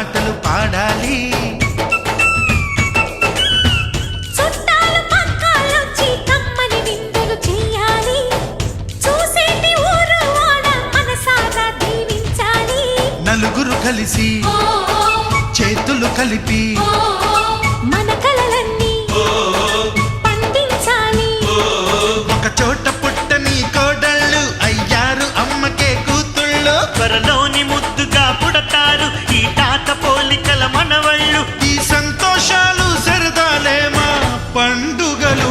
పాటలు పాడాలి. నలుగురు కలిసి చేతులు కలిపి మన కలలన్నీ పండించాలి. ఒక చోట పుట్టని కోడళ్ళు అయ్యారు అమ్మకే కూతుళ్ళు. త్వరలోని ముద్దుగా పుడతారు ఈ తాత పోలికల మనవళ్ళు. ఈ సంతోషాలు సరదాలే మా పండుగలు.